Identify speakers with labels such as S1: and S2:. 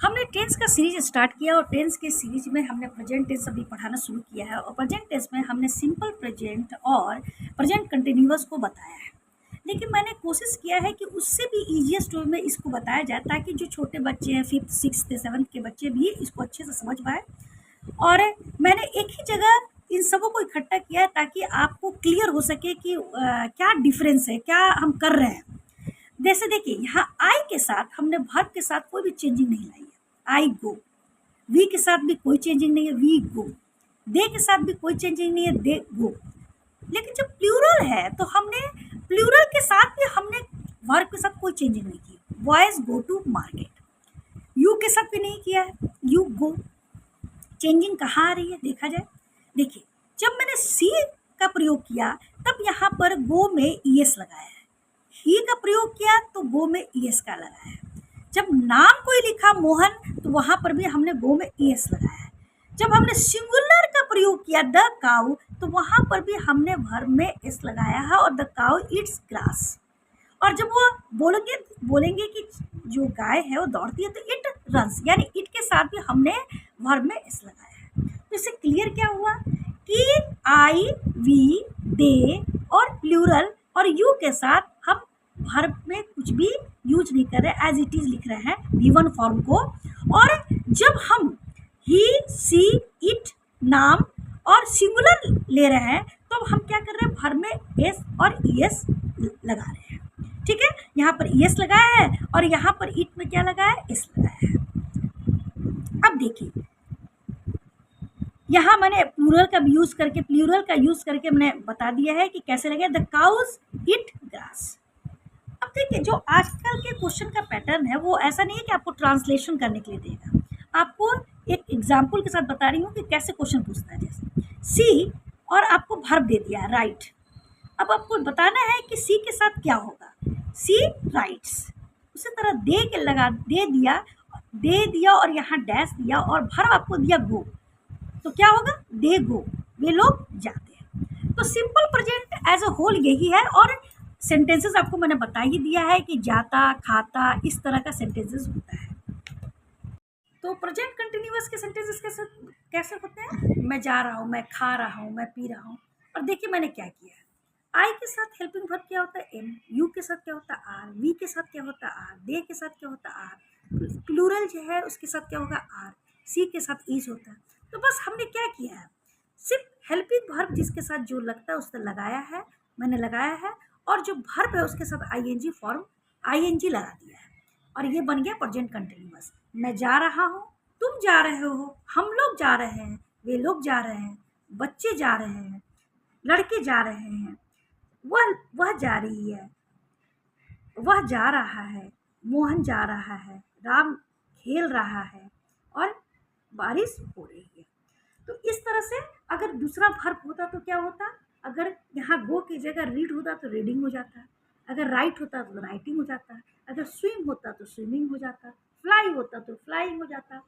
S1: हमने टेंस का series start किया और टेंस के सीरीज में हमने प्रेजेंट टेंस अभी पढ़ाना शुरू किया है और प्रेजेंट टेंस में हमने सिंपल प्रेजेंट और प्रेजेंट कंटिन्यूअस को बताया है। लेकिन मैंने कोशिश किया है कि उससे भी ईजीएस्ट वे में इसको बताया जाए ताकि जो छोटे बच्चे हैं 5th 6th 7th के बच्चे भी इसको अच्छे से समझ पाए। और मैंने एक ही जगह इन सबों को इकट्ठा किया है ताकि आपको क्लियर हो सके कि क्या डिफरेंस है, क्या हम कर रहे हैं। जैसे देखिए यहाँ आई के साथ हमने वर्ब के साथ कोई भी चेंजिंग नहीं लाई है। आई गो। वी के साथ भी कोई चेंजिंग नहीं है, वी गो। दे के साथ भी कोई चेंजिंग नहीं है, दे गो। लेकिन जब प्लूरल है तो हमने प्लूरल के साथ भी हमने वर्ब के साथ कोई चेंजिंग नहीं की। Boys go to market. You के साथ भी नहीं किया है, यू गो। चेंजिंग कहाँ आ रही है देखा जाए। देखिए जब मैंने सी का प्रयोग किया तब यहाँ पर गो में ईएस लगाया है। ही का प्रयोग किया तो गो में ईएस का लगाया है। जब नाम कोई लिखा मोहन तो वहां पर भी हमने गो में ईएस लगाया है। जब हमने सिंगुलर का प्रयोग किया द काउ तो वहां पर भी हमने वर्ब में एस लगाया है और द काउ इट्स ग्रास। और जब वो बोलेंगे कि जो गाय है वो दौड़ती है तो इट रन्स, यानी इट के साथ भी हमने वर्ब में एस लगाया है। तो इससे क्लियर क्या हुआ कि आई वी दे और प्लूरल और यू के साथ हम वर्ब में कुछ भी यूज नहीं कर रहे, एज इट इज लिख रहे हैं गिवन फॉर्म को। और जब हम ही सी इट नाम और सिंगुलर ले रहे हैं तो हम क्या कर रहे हैं, वर्ब में एस और ईएस लगा रहे हैं। ठीक है, यहाँ पर ईएस लगाया है और यहाँ पर इट में क्या लगाया है, एस लगाया है। अब देखिए यहाँ मैंने प्लूरल का यूज करके मैंने बता दिया है कि कैसे लगे द काउज इट ग्रास। अब देखिए जो आजकल के क्वेश्चन का पैटर्न है वो ऐसा नहीं है कि आपको ट्रांसलेशन करने के लिए देगा, आपको एक एग्जाम्पल के साथ बता रही हूँ कि कैसे क्वेश्चन पूछता है। जैसे सी और आपको वर्ब दे दिया राइट। अब आपको बताना है कि सी के साथ क्या होगा, सी राइट्स। उसी तरह दे दिया और यहाँ डैश दिया और वर्ब आपको दिया गो, तो क्या होगा, दे गो, वे लोग जाते हैं। तो simple present as a whole यही है। और सेंटेंसेस आपको मैंने बता ही दिया है कि जाता खाता इस तरह का सेंटेंसेस होता है। तो प्रेजेंट कंटिन्यूअस के सेंटेंसेस कैसे कैसे होते हैं, मैं जा रहा हूँ, मैं खा रहा हूँ, मैं पी रहा हूँ। और देखिए मैंने क्या किया है, आई के साथ हेल्पिंग वर्ब क्या होता है एम, यू के साथ क्या होता है आर, वी के साथ क्या होता है आर, दे के साथ क्या होता है आर, प्लूरल जो है उसके साथ क्या होगा आर, सी के साथ इज होता है। तो बस हमने क्या किया है, सिर्फ हेल्पिंग वर्ब जिसके साथ जो लगता है उससे लगाया है, मैंने लगाया है। और जो वर्ब है उसके साथ आईएनजी फॉर्म आईएनजी लगा दिया है और ये बन गया प्रेजेंट कंटिन्यूअस। मैं जा रहा हूँ, तुम जा रहे हो, हम लोग जा रहे हैं, वे लोग जा रहे हैं, बच्चे जा रहे हैं, लड़के जा रहे हैं, वह जा रही है, वह जा रहा है, मोहन जा रहा है, राम खेल रहा है और बारिश हो रही है। तो इस तरह से अगर दूसरा वर्ब होता तो क्या होता, अगर यहाँ गो की जगह रीड होता तो रीडिंग हो जाता, अगर राइट होता तो राइटिंग हो जाता, अगर स्विम होता तो स्विमिंग हो जाता, फ्लाई होता तो फ्लाइंग हो जाता।